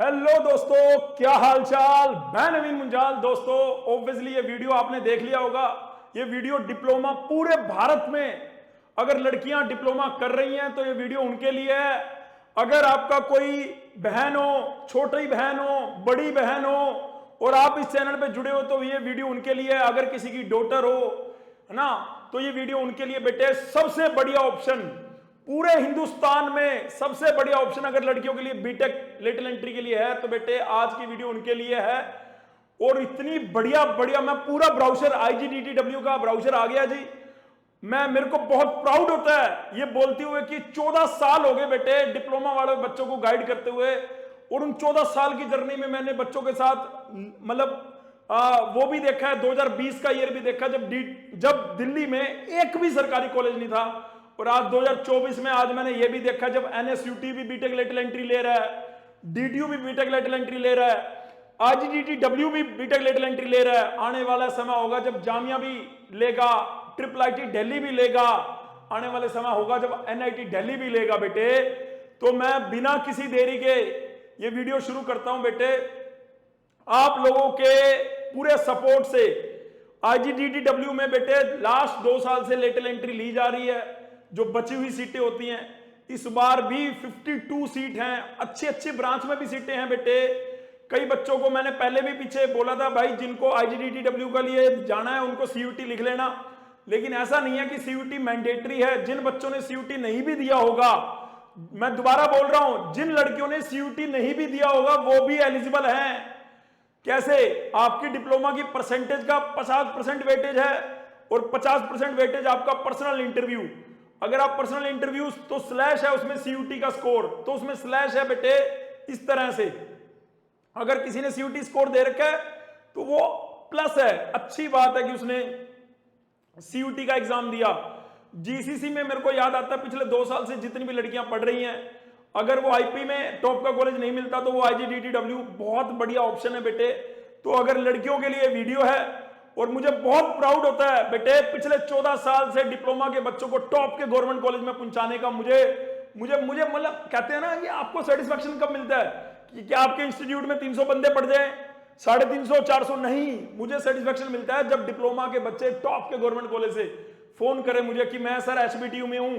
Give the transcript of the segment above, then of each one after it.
Hello दोस्तों, क्या हालचाल। मैं नवीन मुंजाल। दोस्तों, ऑब्वियसली ये वीडियो आपने देख लिया होगा। ये वीडियो डिप्लोमा पूरे भारत में अगर लड़कियां डिप्लोमा कर रही हैं तो ये वीडियो उनके लिए है। अगर आपका कोई बहन हो, छोटी बहन हो, बड़ी बहन हो और आप इस चैनल पे जुड़े हो तो ये वीडियो उनके लिए है। अगर किसी की डॉटर हो, है ना, तो ये वीडियो उनके लिए बेटे सबसे बढ़िया ऑप्शन पूरे हिंदुस्तान में। सबसे बढ़िया ऑप्शन अगर लड़कियों के लिए बीटेक लेटरल एंट्री के लिए है तो बेटे आज की वीडियो उनके लिए है। और इतनी बढ़िया बढ़िया, मैं पूरा ब्राउजर IGDTW का ब्राउजर आ गया जी। मेरे को बहुत प्राउड होता है ये बोलते हुए कि 14 साल हो गए बेटे डिप्लोमा वाले बच्चों को गाइड करते हुए। और उन 14 साल की जर्नी में मैंने बच्चों के साथ मतलब वो भी देखा है, 2020 का ईयर भी देखा जब दिल्ली में एक भी सरकारी कॉलेज नहीं था। और आज 2024 में आज मैंने ये भी देखा जब NSUT भी बीटेक लेटरल एंट्री ले रहा है, DTU भी बीटेक लेटरल एंट्री ले रहा है, IGDTW भी बीटेक लेटरल एंट्री ले रहा है। आने वाला समय होगा जब जामिया भी लेगा, IIIT दिल्ली भी लेगा, आने वाले समय होगा जब NIT दिल्ली भी लेगा बेटे। तो मैं बिना किसी देरी के ये वीडियो शुरू करता हूं बेटे। आप लोगों के पूरे सपोर्ट से IGDTW में बेटे लास्ट 2 साल से लेटरल एंट्री ली जा रही है। जो बची हुई सीटें होती हैं, इस बार भी 52 सीट हैं। अच्छी अच्छी ब्रांच में भी सीटें हैं बेटे। कई बच्चों को मैंने पहले भी पीछे बोला था भाई जिनको IGDTW का लिए जाना है उनको CUT लिख लेना, लेकिन ऐसा नहीं है कि CUT मैंडेटरी है। जिन बच्चों ने CUT नहीं भी दिया होगा, मैं दोबारा बोल रहा हूं, जिन लड़कियों ने CUT नहीं भी दिया होगा वो भी एलिजिबल हैं। कैसे? आपकी डिप्लोमा की परसेंटेज का 50% वेटेज है और 50% वेटेज आपका पर्सनल इंटरव्यू। अगर आप पर्सनल इंटरव्यू तो स्लैश है उसमें CUT का स्कोर, तो उसमें स्लैश है बेटे इस तरह से। अगर किसी ने CUT स्कोर दे रखा है तो वो प्लस है, अच्छी बात है कि उसने CUT का एग्जाम दिया। GCC में मेरे को याद आता है पिछले 2 साल से जितनी भी लड़कियां पढ़ रही हैं, अगर वो IP में टॉप का कॉलेज नहीं मिलता तो वो IGDTW बहुत बढ़िया ऑप्शन है बेटे। तो अगर लड़कियों के लिए वीडियो है, और मुझे बहुत प्राउड होता है बेटे पिछले 14 साल से डिप्लोमा के बच्चों को टॉप के गवर्नमेंट कॉलेज में पहुंचाने का। मुझे मतलब कहते हैं ना कि आपको सेटिस्फेक्शन कब मिलता है कि क्या आपके इंस्टीट्यूट में 300 बंदे पढ़ जाए, 350 400 नहीं, मुझे सेटिस्फेक्शन मिलता है जब डिप्लोमा के बच्चे टॉप के गवर्नमेंट कॉलेज से फोन करें मुझे कि मैं सर HBTU में हूं,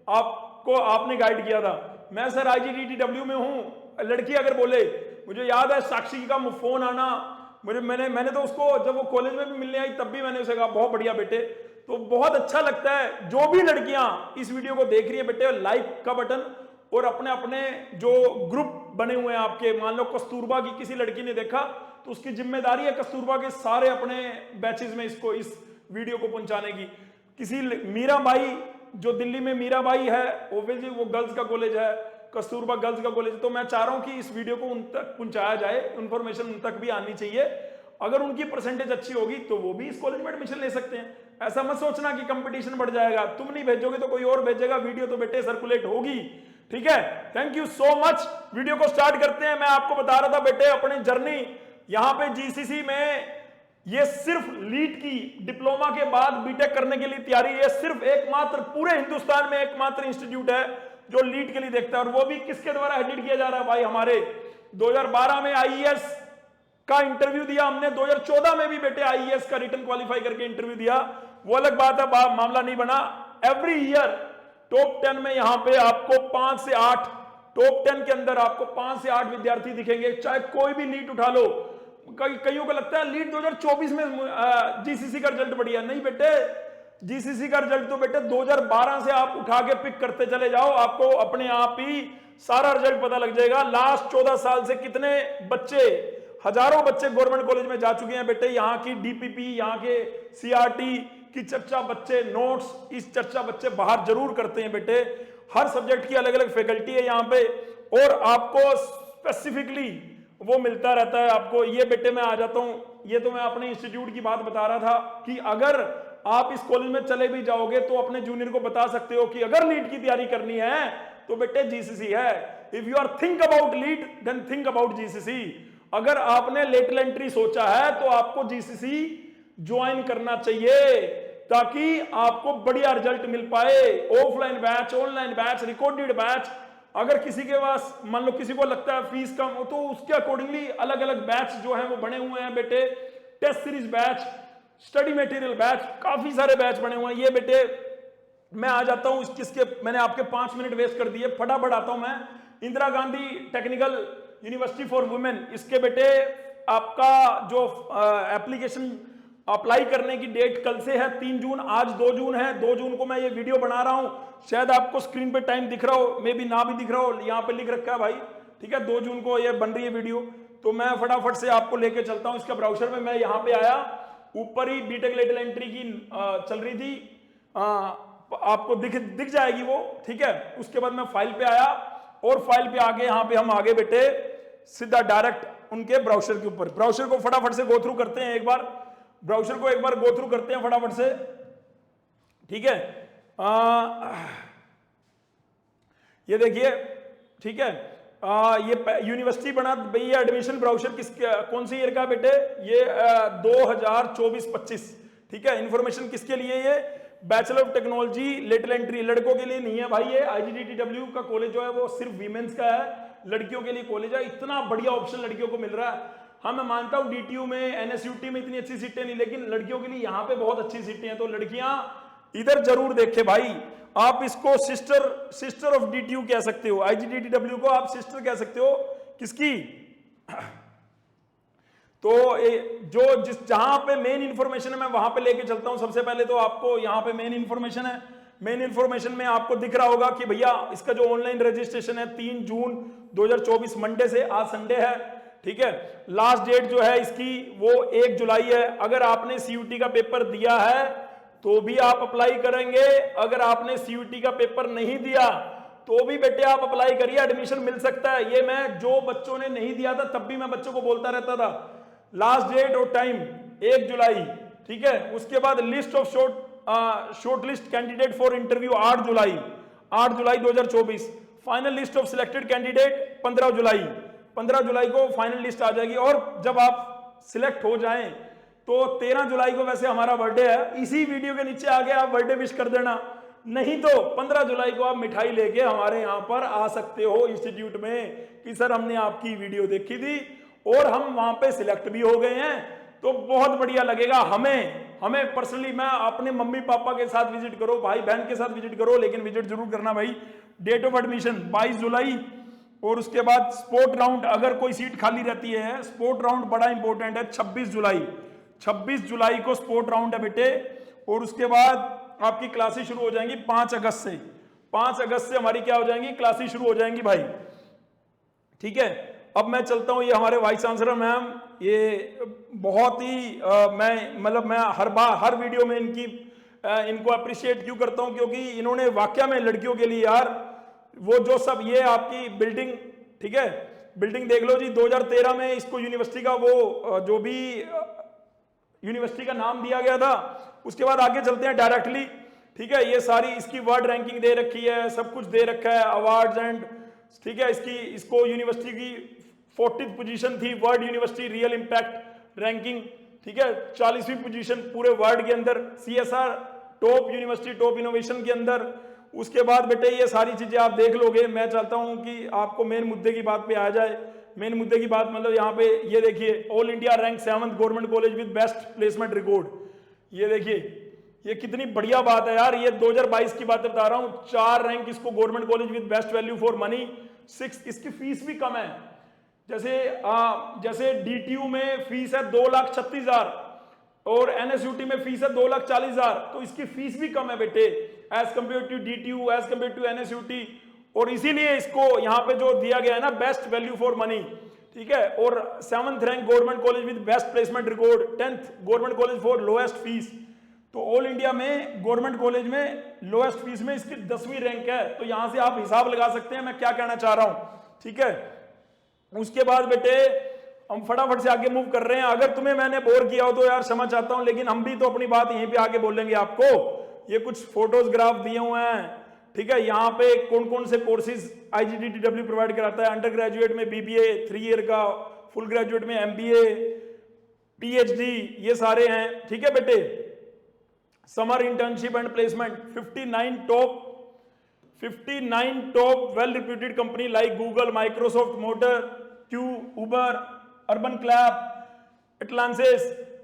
आपने गाइड किया था, मैं सर IGDTW में हूं। लड़की अगर बोले, मुझे याद है साक्षी का फोन आना, मैंने तो उसको जब वो कॉलेज में भी मिलने आई तब भी मैंने उसे कहा बहुत बढ़िया बेटे। तो बहुत अच्छा लगता है। जो भी लड़कियां इस वीडियो को देख रही है बेटे, लाइक का बटन और अपने अपने जो ग्रुप बने हुए हैं आपके, मान लो कस्तूरबा की किसी लड़की ने देखा तो उसकी जिम्मेदारी है कस्तूरबा के सारे अपने बैचेस में इस वीडियो को पहुंचाने की। किसी मीराबाई, जो दिल्ली में मीराबाई है, ओब्वियसली वो गर्ल्स का कॉलेज है, कस्तूरबा गर्ल्स का कॉलेज। तो मैं चाह रहा हूं कि इस वीडियो को उन तक पहुंचाया जाए, इंफॉर्मेशन उन तक भी आनी चाहिए। अगर उनकी परसेंटेज अच्छी होगी तो वो भी इस कॉलेज में एडमिशन ले सकते हैं। ऐसा मत सोचना कि कंपटीशन बढ़ जाएगा, तुम नहीं भेजोगे तो कोई और भेजेगा, वीडियो तो बेटे सर्कुलेट होगी। ठीक है, thank you so much. Video को स्टार्ट करते हैं। मैं आपको बता रहा था बेटे अपनी जर्नी यहां पे GCC में। ये सिर्फ लीड की डिप्लोमा के बाद बीटेक करने के लिए तैयारी, ये सिर्फ एकमात्र पूरे हिंदुस्तान में एकमात्र इंस्टीट्यूट है जो लीड के लिए देखता है। और वो भी किसके द्वारा हेडेड किया जा रहा है भाई? हमारे 2012 में IES का इंटरव्यू दिया हमने, 2014 में भी बेटे IES का रिटन क्वालिफाई करके इंटरव्यू दिया। वो अलग बात है, मामला नहीं बना। एवरी ईयर टॉप 10 में यहां पे आपको 5 से 8, टॉप 10 के अंदर आपको 5 से 8 विद्यार्थी दिखेंगे, चाहे कोई भी लीड उठा लो। कईयों को लगता है लीड 2024 में GCC का रिजल्ट बढ़िया, नहीं बेटे। GCC का रिजल्ट तो बेटे 2012 से आप उठा के पिक करते चले जाओ, आपको अपने आप ही सारा रिजल्ट पता लग जाएगा। लास्ट 14 साल से कितने बच्चे, हजारों बच्चे गवर्नमेंट कॉलेज में जा चुके हैं बेटे। यहाँ की DPP, यहाँ के CRT की चर्चा बच्चे, नोट्स, इस चर्चा बच्चे बाहर जरूर करते हैं बेटे। हर सब्जेक्ट की अलग अलग फैकल्टी है यहाँ पे और आपको स्पेसिफिकली वो मिलता रहता है आपको। ये बेटे मैं आ जाता हूं, ये तो मैं अपने इंस्टीट्यूट की बात बता रहा था कि अगर आप इस कॉलेज में चले भी जाओगे तो अपने जूनियर को बता सकते हो कि अगर लीड की तैयारी करनी है तो बेटे GCC है। If you are think about lead then think about GCC। अगर आपने लेटरल एंट्री सोचा है तो आपको GCC ज्वाइन करना चाहिए ताकि आपको बढ़िया रिजल्ट मिल पाए। Offline batch, online batch, recorded batch, अगर किसी के पास मान लो किसी को लगता है फीस कम हो, तो उसके अकॉर्डिंगली अलग अलग बैच जो है वो बने हुए हैं बेटे। Test series batch, study material batch, काफी सारे बैच बने हुए हैं। ये बेटे मैं आ जाता हूं किसके, मैंने आपके 5 मिनट वेस्ट कर दिए, फटाफट आता हूं मैं। Indira Gandhi technical university for women, इसके बेटे आपका जो एप्लीकेशन अप्लाई करने की डेट कल से है 3 जून, आज 2 जून है। 2 जून को मैं ये वीडियो बना रहा हूं, शायद आपको स्क्रीन पे टाइम दिख रहा हो, मे भी ना भी दिख रहा हो, यहाँ पे लिख रखा है भाई, ठीक है। 2 जून को ये बन रही है वीडियो, तो मैं फटाफट से आपको लेके चलता हूं इसका ब्राउजर में। मैं यहाँ पे आया, ऊपर ही बीटेक लेटरल एंट्री की चल रही थी, आपको दिख जाएगी वो, ठीक है। उसके बाद मैं फाइल पे आया और फाइल पे आके यहाँ पे हम आगे बेटे सीधा डायरेक्ट उनके ब्राउजर के ऊपर। ब्राउजर को फटाफट से गो थ्रू करते हैं, एक बार ब्राउजर को एक बार गो थ्रू करते हैं फटाफट से, ठीक है। ये देखिए, ठीक है। ये यूनिवर्सिटी बना भाई, ये एडमिशन ब्राउजर कौन सी ईयर का बेटे, ये 2024-25, ठीक है। इंफॉर्मेशन किसके लिए, ये bachelor of technology lateral entry, लड़कों के लिए नहीं है भाई। ये IGDTW का कॉलेज जो है वो सिर्फ वीमेंस का है, लड़कियों के लिए कॉलेज है। इतना बढ़िया ऑप्शन लड़कियों को मिल रहा है। हाँ मैं मानता हूं DTU में, NSUT में इतनी अच्छी सीटें नहीं, लेकिन लड़कियों के लिए यहाँ पे बहुत अच्छी सीटें हैं। तो लड़कियां इधर जरूर देखें भाई। आप इसको सिस्टर ऑफ DTU कह सकते हो, IGDTW को आप सिस्टर कह सकते हो, किसकी। तो जहां पे मेन इंफॉर्मेशन है मैं वहां पे लेके चलता हूं। सबसे पहले तो आपको यहाँ पे मेन इंफॉर्मेशन है। मेन इंफॉर्मेशन में आपको दिख रहा होगा कि भैया इसका जो ऑनलाइन रजिस्ट्रेशन है 3 जून 2024 मंडे से, आज संडे है, ठीक है। लास्ट डेट जो है इसकी वो 1 जुलाई है। अगर आपने CUT का पेपर दिया है तो भी आप अप्लाई करेंगे, अगर आपने CUT का पेपर नहीं दिया तो भी बेटे आप अप्लाई करिए, एडमिशन मिल सकता है। ये मैं जो बच्चों ने नहीं दिया था तब भी मैं बच्चों को बोलता रहता था, लास्ट डेट और टाइम 1 जुलाई, ठीक है। उसके बाद list of short list candidate for interview 8 July 2024। Final list of selected candidate 15 जुलाई को फाइनल लिस्ट आ जाएगी। और जब आप सिलेक्ट हो जाएं तो 13 जुलाई को वैसे हमारा बर्थडे है, इसी वीडियो के नीचे आके आप बर्थडे विश कर देना, नहीं तो 15 जुलाई को आप मिठाई लेके हमारे यहाँ पर आ सकते हो इंस्टीट्यूट में कि सर हमने आपकी वीडियो देखी थी और हम वहां पे सिलेक्ट भी हो गए हैं। तो बहुत बढ़िया लगेगा हमें पर्सनली। मैं अपने मम्मी पापा के साथ विजिट करो, भाई बहन के साथ विजिट करो, लेकिन विजिट जरूर करना भाई। डेट ऑफ एडमिशन 22 जुलाई। और उसके बाद स्पोर्ट राउंड, अगर कोई सीट खाली रहती है, स्पोर्ट राउंड बड़ा इंपॉर्टेंट है, 26 जुलाई को स्पोर्ट राउंड है बेटे। और उसके बाद आपकी क्लासेस शुरू हो जाएंगी 5 अगस्त से। 5 अगस्त से हमारी क्या हो जाएंगी, क्लासेस शुरू हो जाएंगी भाई, ठीक है। अब मैं चलता हूं, ये हमारे वाइस चांसलर मैम, ये बहुत ही मैं हर वीडियो में इनको अप्रिशिएट क्यों करता हूं, क्योंकि इन्होंने वाकया में लड़कियों के लिए यार वो जो सब, ये आपकी बिल्डिंग, ठीक है, बिल्डिंग देख लो जी। 2013 में इसको यूनिवर्सिटी का वो जो भी यूनिवर्सिटी का नाम दिया गया था। उसके बाद आगे चलते हैं डायरेक्टली, ठीक है। ये सारी इसकी वर्ल्ड रैंकिंग दे रखी है, सब कुछ दे रखा है, अवार्ड्स एंड, ठीक है। इसको यूनिवर्सिटी की 40th पोजीशन थी world university real impact ranking, ठीक है। 40वीं पोजीशन पूरे वर्ल्ड के अंदर, CSR top university top innovation के अंदर। उसके बाद बेटे ये सारी चीजें आप देख लोगे। मैं चाहता हूं कि आपको मेन मुद्दे की बात पे आ जाए। मेन मुद्दे की बात मतलब यहाँ पे ये देखिए, all India rank 7th government college with best placement record. ये देखिए, ये कितनी बढ़िया बात है यार। ये 2022 की बात बता रहा हूं। 4 रैंक इसको government college with best value for money. 6 इसकी फीस भी कम है। जैसे DTU में फीस है 2,36,000 और NSUT में फीस है 2,40,000, तो इसकी फीस भी कम है बेटे as compare to DTU, as compare to NSUT। और इसीलिए इसको यहाँ पे जो दिया गया है ना, बेस्ट वैल्यू फॉर मनी, ठीक है। और 7th rank government college with best placement record, 10th government college for lowest fees. तो ऑल इंडिया में गवर्नमेंट कॉलेज में लोएस्ट फीस में इसकी 10वीं रैंक है। तो यहां से आप हिसाब लगा सकते हैं मैं क्या कहना चाह रहा हूं, ठीक है। उसके बाद बेटे हम फटाफट से आगे मूव कर रहे हैं। अगर तुम्हें मैंने बोर किया हो तो यार क्षमा चाहता हूं, लेकिन हम भी तो अपनी बात यहीं पे आगे बोलेंगे आपको। ये कुछ फोटोज ग्राफ दिए हुए हैं, ठीक है। यहाँ पे कौन कौन से कोर्सेज IGDTW प्रोवाइड कराता है। अंडर ग्रेजुएट में BBA 3 ईयर का, फुल ग्रेजुएट में MBA, PhD, ये सारे हैं, ठीक है बेटे। Summer internship and placement 59 59 top well reputed company like Google, Microsoft, Motor, Q, Uber, Urban Clap, Atlassian,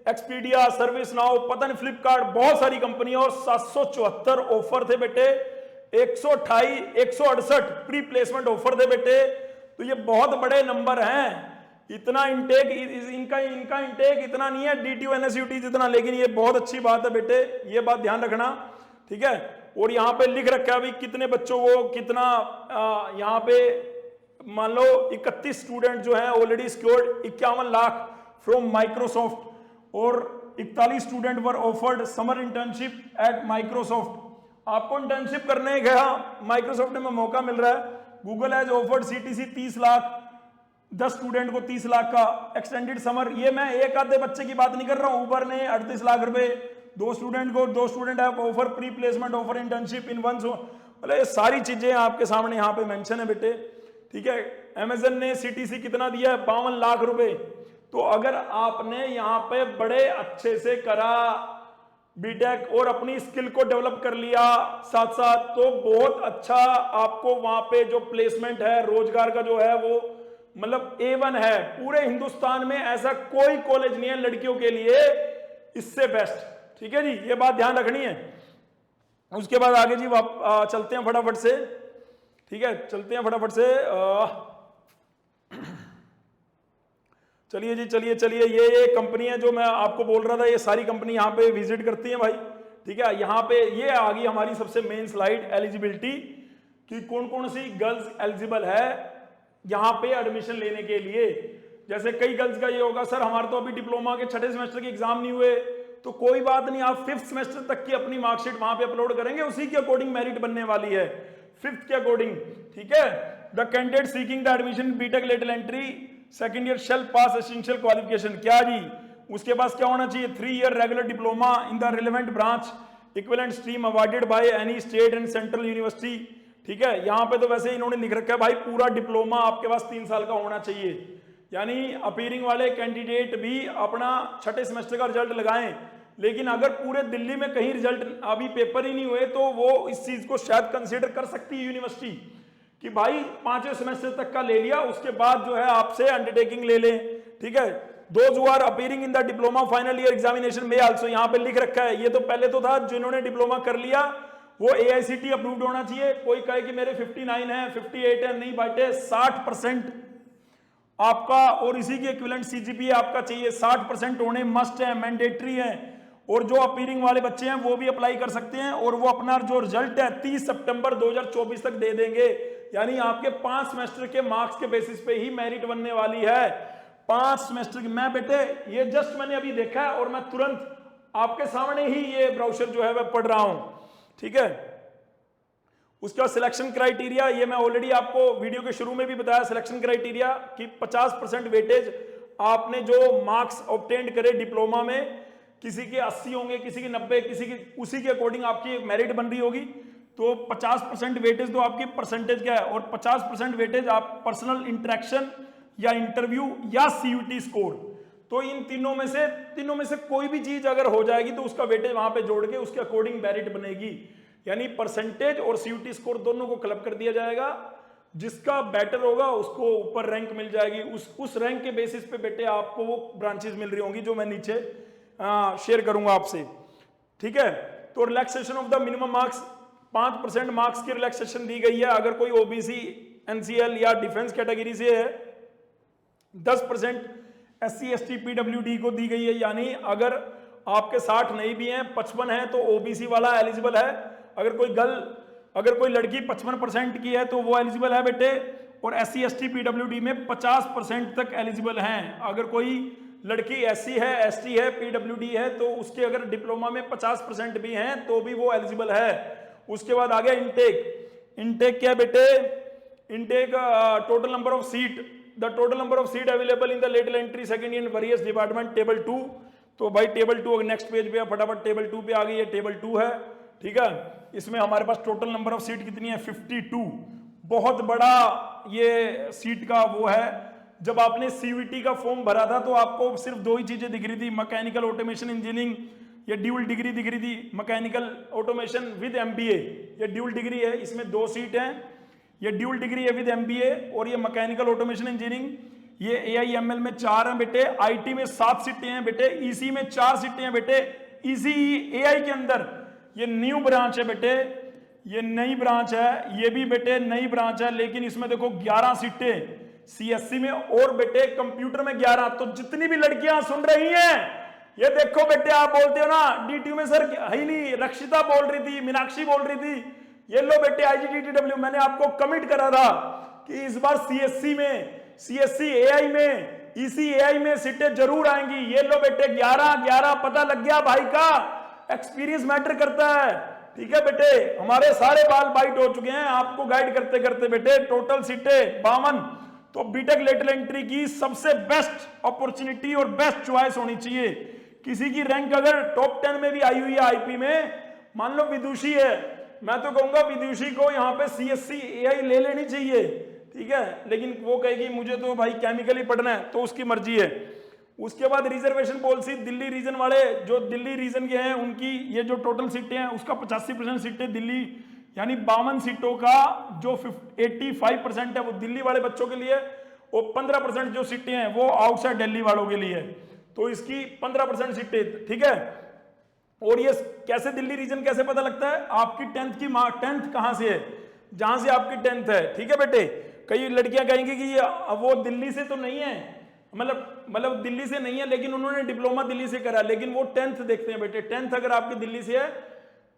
Expedia, Service Now, पता नहीं फ्लिपकार्ट, बहुत सारी कंपनियां और 774 ऑफर थे बेटे, 168 प्री प्लेसमेंट ऑफर थे बेटे। तो ये बहुत बड़े नंबर हैं। इतना इंटेक इनका इंटेक इतना नहीं है DTU NSUT जितना, लेकिन ये बहुत अच्छी बात है बेटे, ये बात ध्यान रखना, ठीक है। और यहाँ पे लिख रखा है अभी कितने बच्चों को कितना, यहाँ पे मान लो 31 स्टूडेंट जो है already secured 51 lakh from Microsoft, और 41 student were offered summer internship at Microsoft. आपको इंटर्नशिप करने गया माइक्रोसॉफ्ट में मौका मिल रहा है। Google has offered CTC 30 lakh, 10 student को 30 लाख का एक्सटेंडेड समर। ये मैं एक आधे बच्चे की बात नहीं कर रहा हूं, ऊबर ने 38 लाख रुपए, 2 स्टूडेंट है offer pre placement offer internship in one. मतलब ये सारी चीजें आपके सामने यहाँ पे मेंशन है बेटे, ठीक है। अमेजन ने CTC कितना दिया है, 52 लाख रुपए। तो अगर आपने यहाँ पे बड़े अच्छे से करा बीटेक और अपनी स्किल को डेवलप कर लिया साथ साथ, तो बहुत अच्छा आपको वहां पे जो प्लेसमेंट है रोजगार का जो है वो मतलब A1 है। पूरे हिंदुस्तान में ऐसा कोई कॉलेज नहीं है लड़कियों के लिए इससे बेस्ट, ठीक है जी, ये बात ध्यान रखनी है। उसके बाद आगे जी चलते हैं फटाफट से, ठीक है, चलते हैं फटाफट से। चलिए जी, चलिए ये कंपनी है जो मैं आपको बोल रहा था, ये सारी कंपनी यहाँ पे विजिट करती है भाई, ठीक है। यहाँ पे ये आ गई हमारी सबसे मेन स्लाइड, एलिजिबिलिटी, कि कौन कौन सी गर्ल्स एलिजिबल है यहाँ पे एडमिशन लेने के लिए। जैसे कई गर्ल्स का ये होगा, सर हमारे तो अभी डिप्लोमा के 6ठे सेमेस्टर के एग्जाम नहीं हुए, तो कोई बात नहीं, आप 5th सेमेस्टर तक की अपनी मार्कशीट वहां पे अपलोड करेंगे, उसी के अकॉर्डिंग मेरिट बनने वाली है 5th के अकॉर्डिंग, ठीक है। The candidate seeking the admission BTech lateral entry second year shall pass essential qualification, क्या जी, उसके पास क्या होना चाहिए, 3 year regular diploma in the relevant branch equivalent stream awarded by any state and central university, ठीक है। यहाँ पे तो वैसे इन्होंने लिख रखा है भाई पूरा डिप्लोमा आपके पास 3 साल का होना चाहिए, यानी अपीयरिंग वाले कैंडिडेट भी अपना 6ठे सेमेस्टर का रिजल्ट लगाएं। लेकिन अगर पूरे दिल्ली में कहीं रिजल्ट अभी पेपर ही नहीं हुए तो वो इस चीज को शायद कंसीडर कर सकती है यूनिवर्सिटी कि भाई 5वें सेमेस्टर तक का ले लिया, उसके बाद जो है आपसे अंडरटेकिंग ले लें, ठीक है। Those who are appearing in the diploma final year examination में आल्सो, यहाँ पे लिख रखा है, ये तो पहले तो था जिन्होंने डिप्लोमा कर लिया वो AICTE अप्रूव्ड होना चाहिए। कोई कहे कि मेरे 59 है 58 है, नहीं बेटे 60% आपका और इसी के इक्विवेलेंट CGPA आपका चाहिए, 60% होने मस्ट है, मैंडेटरी है। और जो अपीयरिंग वाले बच्चे हैं वो भी अप्लाई कर सकते हैं और वो अपना जो रिजल्ट है 30 सितंबर 2024 तक दे देंगे, यानी आपके 5 सेमेस्टर के मार्क्स के बेसिस पे ही मेरिट बनने वाली है। 5 सेमेस्टर की, मैं बेटे ये जस्ट मैंने अभी देखा है और मैं तुरंत आपके सामने ही ये ब्राउचर जो है वह पढ़ रहा हूं, ठीक है। उसके बाद सिलेक्शन क्राइटेरिया, ये मैं ऑलरेडी आपको वीडियो के शुरू में भी बताया, सिलेक्शन क्राइटेरिया कि 50% वेटेज आपने जो मार्क्स ऑब्टेंड करे डिप्लोमा में, किसी के 80 होंगे, किसी के 90, किसी के उसी के अकॉर्डिंग आपकी मेरिट बन रही होगी। तो 50% वेटेज तो आपकी परसेंटेज क्या है, और 50% वेटेज आप पर्सनल इंटरेक्शन या इंटरव्यू या CUT स्कोर, तो इन तीनों में से कोई भी चीज अगर हो जाएगी तो उसका वेटेज वहां पे जोड़ के उसके अकॉर्डिंग मेरिट बनेगी, यानी परसेंटेज और CUT स्कोर दोनों को क्लब कर दिया जाएगा। जिसका बेटर होगा उसको ऊपर रैंक मिल जाएगी, उस रैंक के बेसिस पे बेटे आपको वो ब्रांचेस मिल रही होंगी जो मैं नीचे शेयर करूंगा आपसे, ठीक है। तो relaxation of the minimum marks, 5% marks की रिलैक्सेशन दी गई है अगर कोई OBC NCL या डिफेंस कैटेगरी से है। 10% SC ST PWD को दी गई है, यानी अगर आपके 60 नहीं भी हैं 55 है तो OBC वाला एलिजिबल है। अगर कोई लड़की 55% की है तो वो एलिजिबल है बेटे, और SC ST PWD में 50% तक एलिजिबल हैं। अगर कोई लड़की SC है ST है PWD है तो उसके अगर डिप्लोमा में 50% भी हैं तो भी वो एलिजिबल है। उसके बाद आ गया इनटेक क्या बेटे, intake total number of seat, the total number of seat available in the lateral entry second year various department, table 2। तो भाई टेबल 2 नेक्स्ट पेज पे फटाफट टेबल 2 पे आ गई है, टेबल 2 है, ठीक है। इसमें हमारे पास टोटल नंबर ऑफ सीट कितनी है, 52। बहुत बड़ा ये सीट का वो है। जब आपने CVT का फॉर्म भरा था तो आपको सिर्फ 2 ही चीजें दिख रही थी, मैकेनिकल ऑटोमेशन इंजीनियरिंग ये ड्यूल डिग्री दिख रही थी, मैकेनिकल ऑटोमेशन विद एमबीए, ये ड्यूल डिग्री है, इसमें 2 सीट हैं। ये ड्यूल डिग्री है विद एमबीए, और ये मैकेनिकल ऑटोमेशन इंजीनियरिंग, ये AIML में 4 हैं बेटे, IT में 7 सीटें हैं बेटे, EC में 4 सीटें हैं बेटे। ECE के अंदर ये न्यू ब्रांच है बेटे, ये नई ब्रांच है, ये भी बेटे नई ब्रांच है, लेकिन इसमें देखो 11 सीटें, CSC में और बेटे कंप्यूटर में 11। तो जितनी भी लड़कियां सुन रही हैं, ये देखो बेटे, आप बोलते हो ना DTU में सर है ही नहीं, रक्षिता बोल रही थी, मीनाक्षी बोल रही थी, ये लो बेटे IGDTW, मैंने आपको कमिट करा था कि इस बार CSC में, CSC AI में, EC AI में सीटें जरूर आएंगी। ये लो बेटे 11 पता लग गया भाई का, एक्सपीरियंस मैटर करता है। ठीक है बेटे, हमारे सारे बाल बाइट हो चुके हैं आपको गाइड करते करते बेटे। टोटल सीटें 52, तो बीटेक लेटरल एंट्री की सबसे बेस्ट अपॉर्चुनिटी और बेस्ट चॉइस होनी चाहिए। किसी की रैंक अगर टॉप 10 में भी आई हुई है IP में, मान लो विदुषी है, मैं तो कहूंगा विदुषी को यहाँ पे CSC AI ले लेनी चाहिए। ठीक है, लेकिन वो कहेगी मुझे तो भाई केमिकल ही पढ़ना है, तो उसकी मर्जी है। उसके बाद रिजर्वेशन पॉलिसी, दिल्ली रीजन वाले, जो दिल्ली रीजन के हैं उनकी ये जो टोटल सीटें हैं उसका 85% सीटें दिल्ली, यानी 52 सीटों का जो 85% है वो दिल्ली वाले बच्चों के लिए, और 15% जो सीटें हैं वो आउटसाइड दिल्ली वालों के लिए। तो इसकी 15% सीटें। ठीक है, और ये कैसे दिल्ली रीजन कैसे पता लगता है? आपकी 10th की मार्क, 10th कहां से है, जहां से आपकी 10th है। ठीक है बेटे, कई लड़कियां कहेंगी कि वो दिल्ली से तो नहीं है, मतलब दिल्ली से नहीं है, लेकिन उन्होंने डिप्लोमा दिल्ली से करा, लेकिन वो 10th देखते हैं बेटे। 10th अगर आपकी दिल्ली से है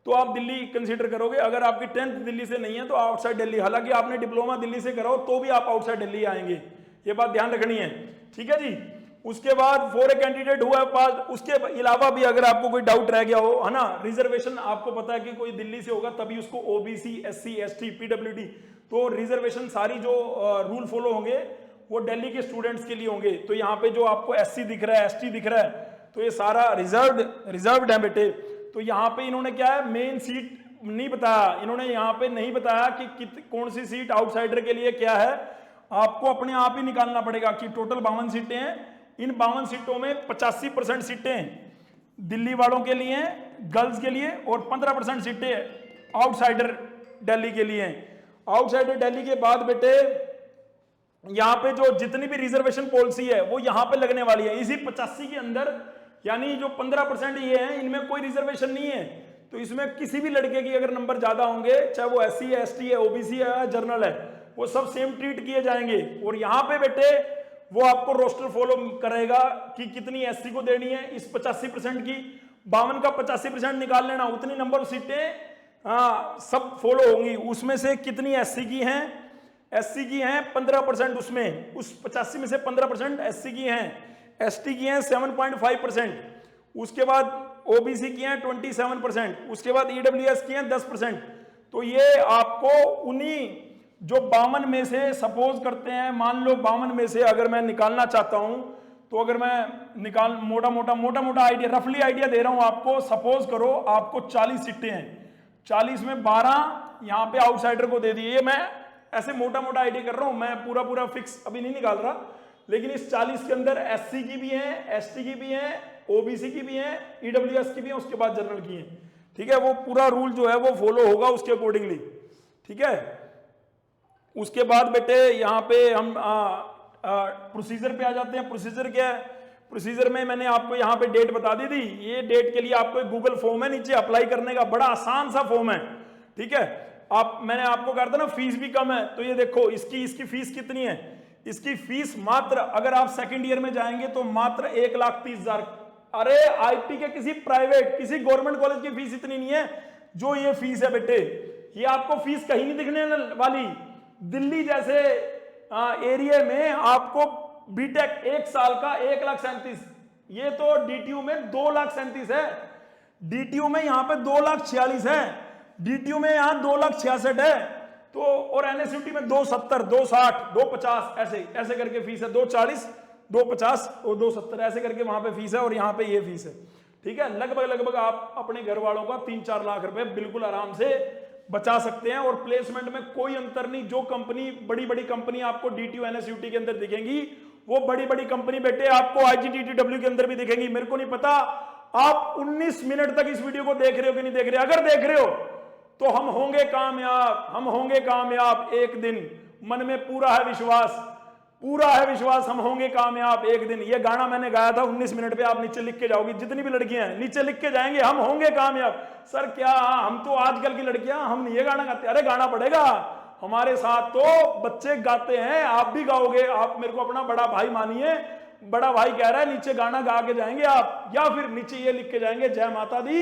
तो आप दिल्ली कंसीडर करोगे, अगर आपकी 10th दिल्ली से नहीं है तो आउटसाइड दिल्ली। हालांकि आपने डिप्लोमा दिल्ली से करा हो तो भी आप आउटसाइड दिल्ली आएंगे, ये बात ध्यान रखनी है। ठीक है जी। उसके बाद फॉर ए कैंडिडेट हुआ पास, उसके अलावा भी अगर आपको कोई डाउट रह गया हो, है ना, रिजर्वेशन आपको पता है कि कोई दिल्ली से होगा तभी उसको OBC, SC, ST, PWD, तो रिजर्वेशन सारी जो रूल फॉलो होंगे वो दिल्ली के स्टूडेंट्स के लिए होंगे। तो यहाँ पे जो आपको SC दिख रहा है, ST दिख रहा है, तो ये सारा रिजर्व्ड है बेटे। तो यहाँ पे इन्होंने क्या है, मेन सीट नहीं बताया, इन्होंने यहाँ पे नहीं बताया कि कौन सी सीट आउटसाइडर के लिए क्या है, आपको अपने आप ही निकालना पड़ेगा कि टोटल 52 सीटें हैं, इन 52 सीटों में 85% सीटें दिल्ली वालों के लिए हैं, गर्ल्स के लिए, और 15% सीटें आउटसाइडर दिल्ली के लिए हैं। आउटसाइडर दिल्ली के बाद बेटे यहां पे जो जितनी भी रिजर्वेशन पॉलिसी है वो यहां पे लगने वाली है, इसी 85 के अंदर, यानी जो 15% ये है इनमें कोई रिजर्वेशन नहीं है। तो इसमें किसी भी लड़के की अगर नंबर ज्यादा होंगे, चाहे वो SC है, ST है, OBC है या जनरल है, वो सब सेम ट्रीट किए जाएंगे। और यहाँ पे बेटे वो आपको रोस्टर फॉलो करेगा कि कितनी SC को देनी है, इस 85% की 52 का 85% निकाल लेना, उतनी नंबर सीटें सब फॉलो होंगी। उसमें से कितनी SC की हैं, SC की हैं 15%, उसमें उस 85 में से 15% SC की हैं, ST की हैं 7.5%, उसके बाद OBC की हैं 27%, उसके बाद EWS की हैं 10%। तो ये आपको उन्हीं जो 52 में से, सपोज करते हैं, मान लो 52 में से अगर मैं निकालना चाहता हूं, तो अगर मैं मोटा मोटा आइडिया, रफली आइडिया दे रहा हूं आपको, सपोज करो आपको 40 सीटें हैं, 40 में 12 यहां पे आउटसाइडर को दे दिए। मैं ऐसे मोटा आइडिया कर रहा हूं, मैं पूरा फिक्स अभी नहीं निकाल रहा, लेकिन इस 40 के अंदर SC की भी है, ST की भी है, OBC की भी है, EWS की भी है, उसके बाद जनरल की है। ठीक है, वो पूरा रूल जो है वो फॉलो होगा उसके अकॉर्डिंगली। ठीक है, उसके बाद बेटे यहाँ पे हम प्रोसीजर पे आ जाते हैं। प्रोसीजर क्या है? प्रोसीजर में मैंने आपको यहाँ पे डेट बता दी थी, ये डेट के लिए आपको एक गूगल फॉर्म है नीचे अप्लाई करने का, बड़ा आसान सा फॉर्म है। ठीक है, मैंने आपको कहा था ना फीस भी कम है, तो ये देखो इसकी फीस कितनी है, इसकी फीस मात्र, अगर आप सेकंड ईयर में जाएंगे तो मात्र 1,30,000। अरे IT के किसी प्राइवेट, किसी गवर्नमेंट कॉलेज की फीस इतनी नहीं है जो ये फीस है बेटे। ये आपको फीस कहीं नहीं दिखने वाली। दिल्ली जैसे एरिया में आपको बीटेक 1 साल का 1,37,000, ये तो DTU में 2,37,000 है, DTU में यहाँ पे 2,46,000 है, DTU में यहाँ 2,66,000 है, तो और NSUT में 2,70,000, 2,60,000, 2,50,000 ऐसे करके फीस है, 2,40,000, 2,50,000 और 2,70,000 ऐसे करके वहां पे फीस है, और यहाँ पे ये फीस है। ठीक है, लगभग आप अपने घर वालों का 3-4 लाख रुपए बिल्कुल आराम से बचा सकते हैं। और प्लेसमेंट में कोई अंतर नहीं, जो कंपनी बड़ी कंपनी आपको DTU NSUT के अंदर दिखेंगी, वो बड़ी कंपनी बेटे आपको IGDTW के अंदर भी दिखेंगी। मेरे को नहीं पता आप 19 मिनट तक इस वीडियो को देख रहे हो कि नहीं देख रहे? अगर देख रहे हो तो हम होंगे कामयाब, हम होंगे कामयाब एक दिन। मन में पूरा है विश्वास, पूरा है विश्वास, हम होंगे कामयाब एक दिन। ये गाना मैंने गाया था 19 मिनट पे, आप नीचे लिख के जाओगी, जितनी भी लड़कियां हैं नीचे लिख के जाएंगे हम होंगे कामयाब। सर क्या हम तो आजकल की लड़कियां, हम ये गाना गाते? अरे गाना पड़ेगा, हमारे साथ तो बच्चे गाते हैं, आप भी गाओगे। आप मेरे को अपना बड़ा भाई मानिए, बड़ा भाई कह रहा है नीचे गाना गा के जाएंगे आप, या फिर नीचे ये लिख के जाएंगे जय माता दी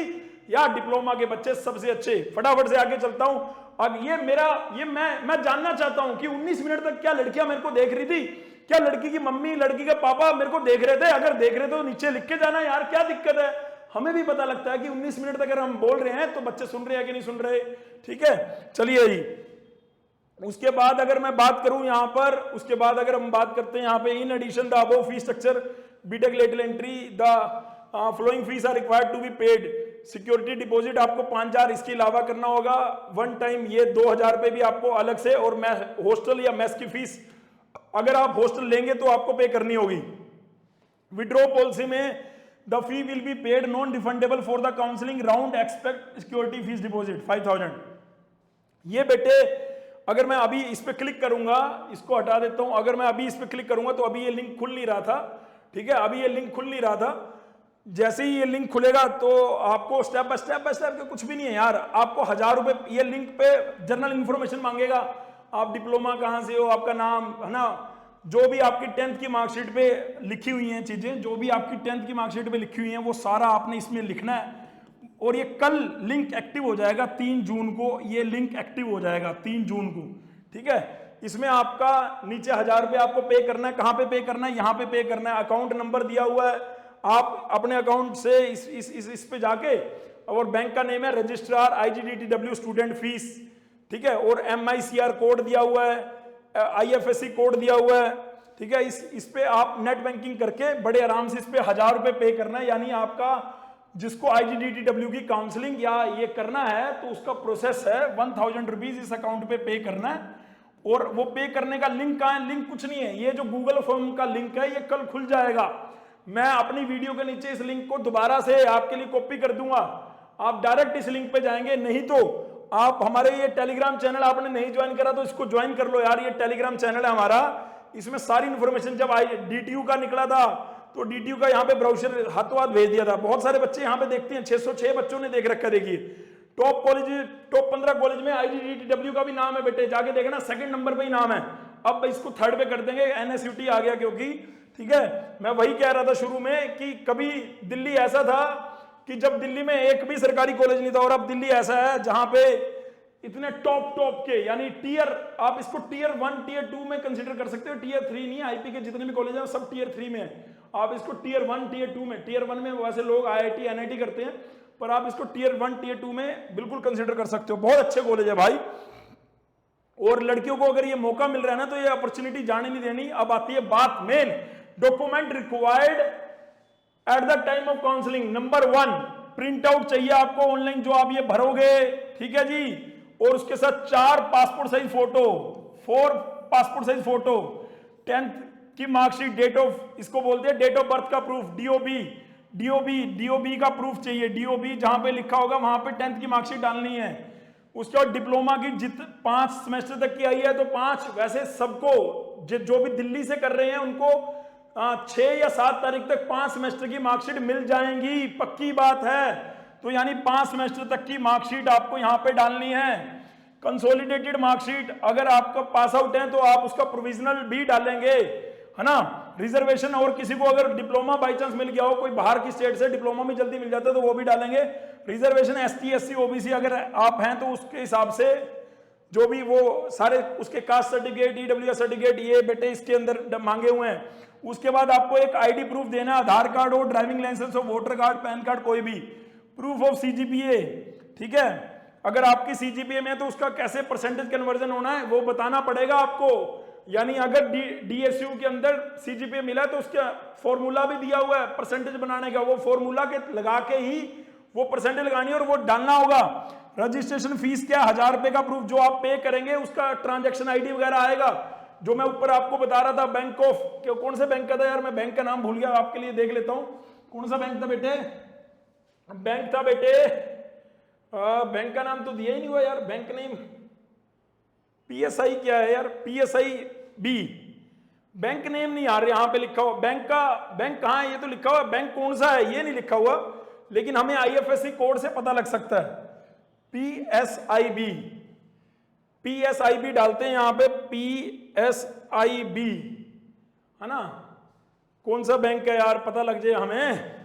या डिप्लोमा के बच्चे सबसे अच्छे। फटाफट से आगे चलता हूं। अब मैं जानना चाहता हूं कि 19 मिनट तक क्या लड़कियां मेरे को देख रही थी? क्या लड़की की मम्मी, लड़की के पापा मेरे को देख रहे थे? अगर देख रहे तो नीचे लिख के जाना यार, क्या दिक्कत है? हमें भी पता लगता है कि 19 मिनट तक अगर हम बोल रहे हैं तो बच्चे सुन रहे हैं कि नहीं सुन रहे। ठीक है, चलिए जी। उसके बाद अगर मैं बात करूं यहां पर, उसके बाद अगर हम बात करते हैं यहां पे, in addition the above fee structure BTech lateral entry the following fees are required to be paid. Security deposit आपको 5,000 इसके अलावा करना होगा वन टाइम, ये 2,000 रुपए भी आपको अलग से, और हॉस्टल या मेस की फीस अगर आप हॉस्टल लेंगे तो आपको पे करनी होगी। विड्रॉ पॉलिसी में the fee will be paid non refundable for the counselling round expect security fees deposit 5,000। ये बेटे अगर मैं अभी इस पे क्लिक करूंगा, इसको हटा देता हूं, अगर मैं अभी इस पे क्लिक करूंगा तो अभी ये लिंक खुल नहीं रहा था। ठीक है, अभी ये लिंक खुल नहीं रहा था। जैसे ही ये लिंक खुलेगा तो आपको स्टेप बाय स्टेप कुछ भी नहीं है यार, आपको 1,000 रुपए ये लिंक पे जनरल इंफॉर्मेशन मांगेगा। आप डिप्लोमा कहाँ से हो, आपका नाम है ना, जो भी आपकी 10th की मार्कशीट पे लिखी हुई हैं चीजें, जो भी आपकी 10th की मार्कशीट पे लिखी हुई हैं वो सारा आपने इसमें लिखना है। और ये कल लिंक एक्टिव हो जाएगा 3 जून को, ये लिंक एक्टिव हो जाएगा 3 जून को। ठीक है, इसमें आपका नीचे 1,000 रुपए आपको पे करना है। कहाँ पे पे करना है? यहाँ पे पे करना है। अकाउंट नंबर दिया हुआ है, आप अपने अकाउंट से इस पे जाके, और बैंक का नेम है रजिस्ट्रार IGDTW स्टूडेंट फीस। ठीक है, और MICR कोड दिया हुआ है, IFSC कोड दिया हुआ है। ठीक है, इस पे आप नेट बैंकिंग करके बड़े आराम से इस पे 1,000 रुपए पे करना है। यानी आपका जिसको IGDTW की काउंसलिंग या ये करना है तो उसका प्रोसेस है 1,000 रुपीज इस अकाउंट पे पे करना है। और वो पे करने का लिंक कहाँ है? लिंक कुछ नहीं है, ये जो गूगल फॉर्म का लिंक है ये कल खुल जाएगा। मैं अपनी वीडियो के नीचे इस लिंक को दोबारा से आपके लिए कॉपी कर दूंगा, आप डायरेक्ट इस लिंक पे जाएंगे। नहीं तो आप हमारे ये टेलीग्राम चैनल आपने नहीं ज्वाइन करा तो इसको ज्वाइन कर लो यार, ये टेलीग्राम चैनल है हमारा, इसमें सारी इंफॉर्मेशन। जब DTU का निकला था तो DTU का यहाँ पे ब्राउजर हाथों हाथ भेज दिया था। बहुत सारे बच्चे यहाँ पे देखते हैं, 606 बच्चों ने देख रखा। देखिए टॉप कॉलेज, टॉप 15 कॉलेज में IGDTW का भी नाम है बेटे, जाके देखना, सेकंड नंबर पे ही नाम है। अब इसको थर्ड पे कर देंगे, NSUT आ गया क्योंकि। ठीक है, मैं वही कह रहा था शुरू में कि कभी दिल्ली ऐसा था कि जब दिल्ली में एक भी सरकारी कॉलेज नहीं था, और अब दिल्ली ऐसा है जहां पे इतने टॉप के, यानी टीयर, आप इसको टीयर 1 टीयर 2 में कंसीडर कर सकते हो, टीयर 3 नहीं। IP के जितने भी कॉलेज हैं सब टीयर 3 में है। आप इसको टीयर 1 टीयर 2 में, टीयर 1 में वैसे लोग IIT NIT करते हैं, पर आप इसको टीयर 1 टीयर 2 में बिल्कुल कंसीडर कर सकते हो। बहुत अच्छे कॉलेज है भाई, और लड़कियों को अगर ये मौका मिल रहा है ना तो ये अपॉर्चुनिटी जाने नहीं देनी। अब आती है बात main, document required at the time of counselling. Number 1, print out चाहिए आपको ऑनलाइन जो आप ये भरोगे। ठीक है जी, और उसके साथ 4 passport size photo, 4 passport size photo, 10th की मार्कशीट, डेट ऑफ, इसको बोलते हैं डेट ऑफ बर्थ का प्रूफ, DOB का प्रूफ चाहिए। DOB जहां पे लिखा होगा वहां पे 10th की मार्कशीट डालनी है। उसके बाद डिप्लोमा की 5 सेमेस्टर तक की आई है तो 5, वैसे सबको जो भी दिल्ली से कर रहे हैं उनको 6 या 7 तारीख तक 5 सेमेस्टर की मार्कशीट मिल जाएंगी, पक्की बात है। तो यानी 5 सेमेस्टर तक की मार्कशीट आपको यहां पे डालनी है। कंसोलिडेटेड मार्कशीट, अगर आपका पास आउट है तो आप उसका प्रोविजनल भी डालेंगे, है ना। रिजर्वेशन, और किसी को अगर डिप्लोमा बाई चांस मिल गया हो, कोई बाहर की स्टेट से डिप्लोमा में जल्दी मिल जाता है तो वो भी डालेंगे। रिजर्वेशन ST SC OBC अगर आप हैं तो उसके हिसाब से जो भी वो सारे उसके कास्ट सर्टिफिकेट, EWS सर्टिफिकेट, ये बेटे इसके अंदर मांगे हुए हैं। उसके बाद आपको एक ID प्रूफ देना है, आधार कार्ड हो, ड्राइविंग लाइसेंस हो, वोटर कार्ड, पैन कार्ड, कोई भी। प्रूफ ऑफ CGPA, ठीक है, अगर आपकी CGPA में है तो उसका कैसे परसेंटेज कन्वर्जन होना है वो बताना पड़ेगा आपको। यानी अगर DSU के अंदर CGPA मिला है तो उसका फॉर्मूला भी दिया हुआ है परसेंटेज बनाने का, वो फॉर्मूला के लगा के ही वो परसेंटेज लगानी है और वो डालना होगा। रजिस्ट्रेशन फीस क्या, 1,000 रुपए का प्रूफ जो आप पे करेंगे उसका ट्रांजैक्शन ID वगैरह आएगा, जो मैं ऊपर आपको बता रहा था। बैंक ऑफ, कौन से बैंक का था यार, मैं बैंक का नाम भूल गया, आपके लिए देख लेता हूं। कौन सा बैंक था बेटे, बैंक था बेटे, बैंक का नाम तो दिया ही नहीं हुआ यार, बैंक नेम पीएसआई क्या है यार, पीएसआई बी, बैंक नेम नहीं आ रहा यहां पे लिखा हुआ, बैंक का बैंक कहां है, ये तो लिखा हुआ बैंक कौन सा है ये नहीं लिखा हुआ, लेकिन हमें आईएफएससी कोड से पता लग सकता है। पीएसआईबी, पीएसआईबी डालते हैं यहां पे, पीएसआईबी है ना, कौन सा बैंक है यार पता लग जाए हमें।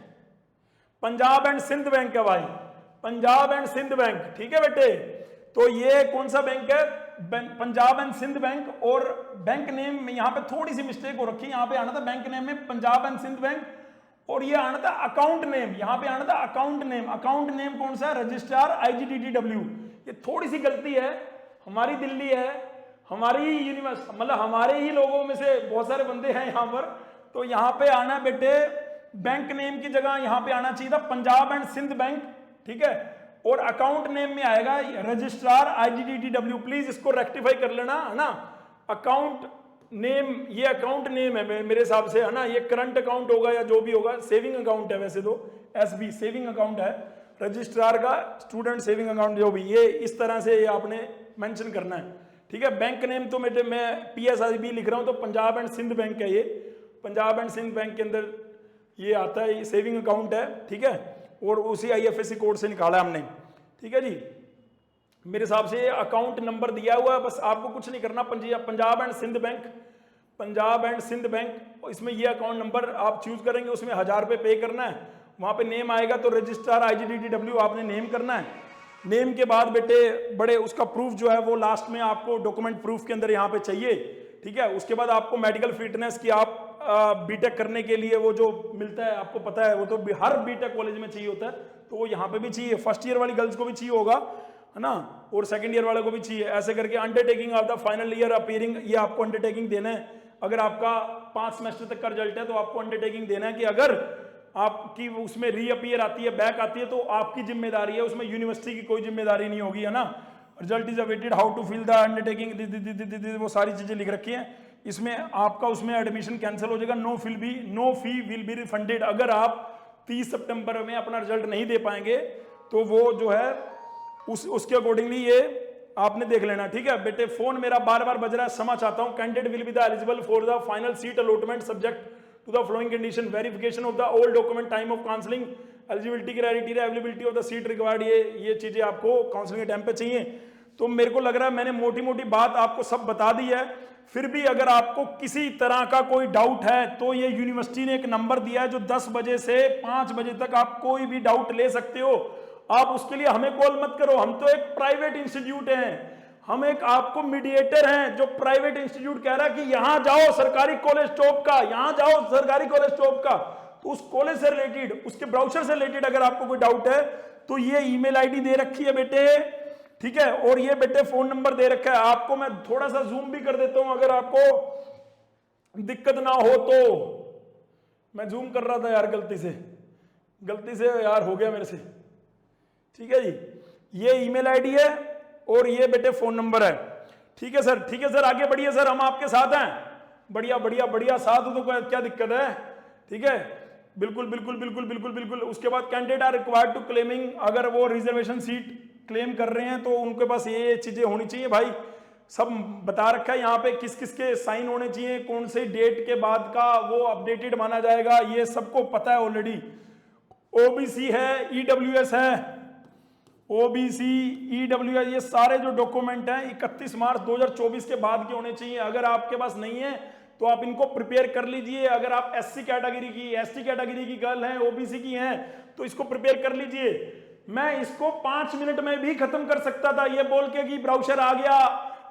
पंजाब एंड सिंध बैंक है भाई, पंजाब एंड सिंध बैंक, ठीक है बेटे। तो ये कौन सा बैंक है, पंजाब एंड सिंध बैंक। और बैंक नेम में यहां पे थोड़ी सी मिस्टेक हो रखी है, यहां पे आना था बैंक नेम में पंजाब एंड सिंध बैंक, और ये आना था अकाउंट नेम, यहां पे आना था अकाउंट नेम। अकाउंट नेम कौन सा है, रजिस्ट्रार IGDTW। ये थोड़ी सी गलती है, हमारी दिल्ली है, हमारी ही यूनिवर्सिटी, मतलब हमारे ही लोगों में से बहुत सारे बंदे हैं यहां पर, तो यहां पे आना बेटे बैंक नेम की जगह यहां पे आना चाहिए था पंजाब एंड सिंध बैंक, ठीक है। और अकाउंट नेम में आएगा रजिस्ट्रार IGDTW, प्लीज इसको रेक्टिफाई कर लेना है ना। अकाउंट नेम, ये अकाउंट नेम है मेरे हिसाब से, है ना, ये करंट अकाउंट होगा या जो भी होगा, सेविंग अकाउंट है वैसे तो, SB सेविंग अकाउंट है, रजिस्ट्रार का स्टूडेंट सेविंग अकाउंट जो भी, ये इस तरह से ये आपने मेंशन करना है, ठीक है। बैंक नेम तो मैं PSIB लिख रहा हूं, तो पंजाब एंड सिंध बैंक है ये, पंजाब एंड सिंध बैंक के अंदर ये आता है, ये सेविंग अकाउंट है, ठीक है, और उसी IFSC कोड से निकाला हमने, ठीक है जी। मेरे हिसाब से अकाउंट नंबर दिया हुआ है, बस आपको कुछ नहीं करना, Punjab and Sind bank, Punjab and Sind bank, इसमें ये अकाउंट नंबर आप चूज करेंगे, उसमें 1000 रुपये पे करना है, वहां पे नेम आएगा तो रजिस्ट्रार IGDTW आपने नेम करना है। नेम के बाद बेटे बड़े उसका प्रूफ जो है वो लास्ट में आपको डॉक्यूमेंट प्रूफ के अंदर यहाँ पे चाहिए, ठीक है। उसके बाद आपको मेडिकल फिटनेस की, आप बीटेक करने के लिए वो जो मिलता है आपको पता है, वो तो हर बीटेक कॉलेज में चाहिए होता है, तो वो यहाँ पे भी चाहिए, फर्स्ट ईयर वाली गर्ल्स को भी चाहिए होगा, है ना, और सेकंड ईयर वाले को भी चाहिए, ऐसे करके undertaking of the final year appearing, ये आपको अंडरटेकिंग देना है। अगर आपका 5 सेमेस्टर तक का रिजल्ट है तो आपको अंडरटेकिंग देना है कि अगर आपकी उसमें रीअपियर आती है, बैक आती है, तो आपकी जिम्मेदारी है, उसमें यूनिवर्सिटी की कोई जिम्मेदारी नहीं होगी, है ना। Result is awaited, how to fill the undertaking, वो सारी चीजें लिख रखी हैं इसमें। आपका उसमें एडमिशन कैंसिल हो जाएगा, no fee will be refunded. अगर आप 30 सितंबर में अपना रिजल्ट नहीं दे पाएंगे तो वो जो है उसके अकॉर्डिंगली ये आपने देख लेना, ठीक है बेटे। फोन मेरा बार बार बज रहा है, क्षमा चाहता हूं। Candidate will be the eligible for the final seat allotment subject to the following condition, verification of the old document, time of counselling, eligibility criteria, availability of the seat required, ये चीजें आपको काउंसलिंग के time पे चाहिए। तो मेरे को लग रहा है मैंने मोटी मोटी बात आपको सब बता दी है। फिर भी अगर आपको किसी तरह का कोई डाउट है तो ये यूनिवर्सिटी ने एक नंबर दिया है जो 10 बजे से 5 बजे तक आप कोई भी डाउट ले सकते हो। आप उसके लिए हमें कॉल मत करो, हम तो एक प्राइवेट इंस्टीट्यूट हैं, हम एक आपको मीडिएटर हैं। जो प्राइवेट इंस्टीट्यूट कह रहा है कि यहां जाओ सरकारी कॉलेज टॉप का, यहां जाओ सरकारी कॉलेज टॉप का, तो उस कॉलेज से रिलेटेड, उसके ब्राउचर से रिलेटेड अगर आपको कोई डाउट है तो ये ईमेल आईडी दे रखी है बेटे, ठीक है, और ये बेटे फोन नंबर दे रखा है। आपको मैं थोड़ा सा जूम भी कर देता हूं अगर आपको दिक्कत ना हो तो। मैं जूम कर रहा था यार, गलती से यार हो गया मेरे से, ठीक है जी। ये ईमेल आईडी है और ये बेटे फोन नंबर है, ठीक है सर, ठीक है सर, आगे बढ़िए सर, हम आपके साथ हैं। बढ़िया बढ़िया बढ़िया, साथ हो तो क्या दिक्कत है, ठीक है, बिल्कुल बिल्कुल बिल्कुल बिल्कुल बिल्कुल। उसके बाद candidate are required to claiming, अगर वो रिजर्वेशन सीट क्लेम कर रहे हैं तो उनके पास ये चीजें होनी चाहिए भाई, सब बता रखा है यहाँ पे, किस किस के साइन होने चाहिए, कौन से डेट के बाद का वो अपडेटेड माना जाएगा, ये सबको पता है ऑलरेडी। ओबीसी है, EWS है, OBC EWS, ये सारे जो डॉक्यूमेंट हैं 31 मार्च 2024 के बाद के होने चाहिए। अगर आपके पास नहीं है तो आप इनको प्रिपेयर कर लीजिए। अगर आप SC कैटेगरी की, ST कैटेगरी की गर्ल हैं, OBC की हैं, तो इसको प्रिपेयर कर लीजिए। मैं इसको 5 मिनट में भी खत्म कर सकता था ये बोल के कि ब्राउचर आ गया,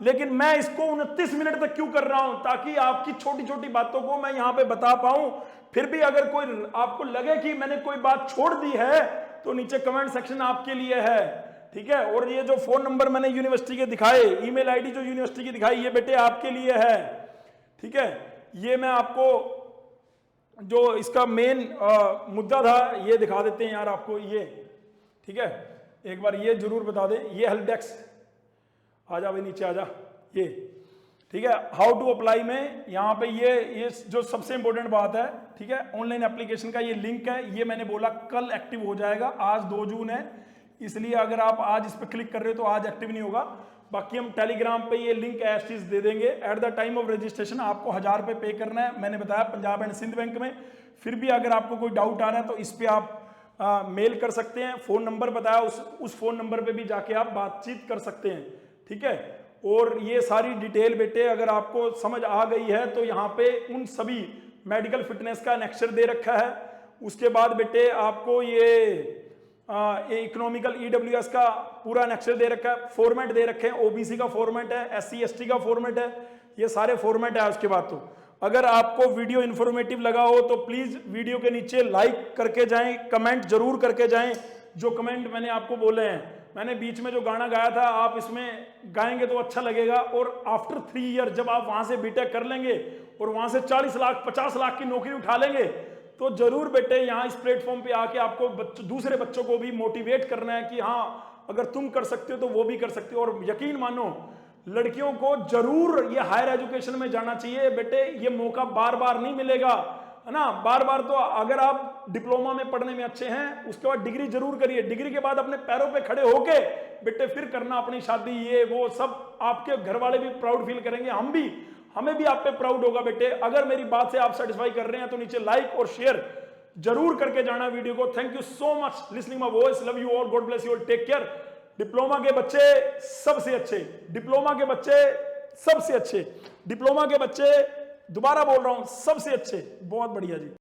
लेकिन मैं इसको 29 मिनट तक क्यों कर रहा हूं, ताकि आपकी छोटी छोटी बातों को मैं यहां पे बता पाऊं। फिर भी अगर कोई आपको लगे कि मैंने कोई बात छोड़ दी है तो नीचे कमेंट सेक्शन आपके लिए है, ठीक है। और ये जो फोन नंबर मैंने यूनिवर्सिटी के दिखाए, ईमेल आईडी जो यूनिवर्सिटी की दिखाई, ये बेटे आपके लिए है, ठीक है। ये मैं आपको जो इसका मेन मुद्दा था ये दिखा देते हैं यार आपको, ये ठीक है, एक बार ये जरूर बता दें। ये हेल्प डेस्क, आजा भाई नीचे आजा, ये ठीक है। हाउ टू अप्लाई में यहाँ पे ये जो सबसे इंपॉर्टेंट बात है, ठीक है, ऑनलाइन एप्लीकेशन का ये लिंक है, ये मैंने बोला कल एक्टिव हो जाएगा। आज 2 जून है, इसलिए अगर आप आज इस पर क्लिक कर रहे हो तो आज एक्टिव नहीं होगा। बाकी हम टेलीग्राम पे ये लिंक एज चीज दे देंगे। At the time of registration आपको 1000 रुपये पे करना है, मैंने बताया पंजाब एंड सिंध बैंक में। फिर भी अगर आपको कोई डाउट आ रहा है तो इस पे आप मेल कर सकते हैं, फोन नंबर बताया, उस फोन नंबर पे भी जाके आप बातचीत कर सकते हैं, ठीक है। और ये सारी डिटेल बेटे अगर आपको समझ आ गई है तो यहाँ पे उन सभी मेडिकल फिटनेस का नेक्चर दे रखा है। उसके बाद बेटे आपको ये इकोनॉमिकल ईडब्ल्यूएस का पूरा नेक्चर दे रखा है, फॉर्मेट दे रखे हैं, ओबीसी का फॉर्मेट है, एससी एसटी का फॉर्मेट है, ये सारे फॉर्मेट है। उसके बाद तो अगर आपको वीडियो इन्फॉर्मेटिव लगा हो तो प्लीज वीडियो के नीचे लाइक करके जाएं, कमेंट जरूर करके जाएं। जो कमेंट मैंने आपको बोले हैं, मैंने बीच में जो गाना गाया था, आप इसमें गाएंगे तो अच्छा लगेगा। और आफ्टर 3 ईयर जब आप वहां से बीटेक कर लेंगे और वहां से 40 लाख 50 लाख की नौकरी उठा लेंगे तो जरूर बेटे यहाँ इस प्लेटफॉर्म पे आके आपको दूसरे बच्चों को भी मोटिवेट करना है कि हाँ अगर तुम कर सकते हो तो वो भी कर सकते हो। और यकीन मानो लड़कियों को जरूर ये हायर एजुकेशन में जाना चाहिए बेटे, ये मौका बार बार नहीं मिलेगा, है ना। बार बार तो अगर आप डिप्लोमा में पढ़ने में अच्छे हैं उसके बाद डिग्री जरूर करिए, डिग्री के बाद अपने पैरों पे खड़े होके बेटे फिर करना अपनी शादी, ये वो सब आपके घर वाले भी प्राउड फील करेंगे, हमें भी आप पे प्राउड होगा बेटे। अगर मेरी बात से आप सेटिस्फाई कर रहे हैं तो नीचे लाइक और शेयर जरूर करके जाना वीडियो को। Thank you so much listening my voice, love you all, God bless you all, take care. Diploma के बच्चे सबसे अच्छे, डिप्लोमा के बच्चे सबसे अच्छे, डिप्लोमा के बच्चे, दोबारा बोल रहा हूं सबसे अच्छे, बहुत बढ़िया जी।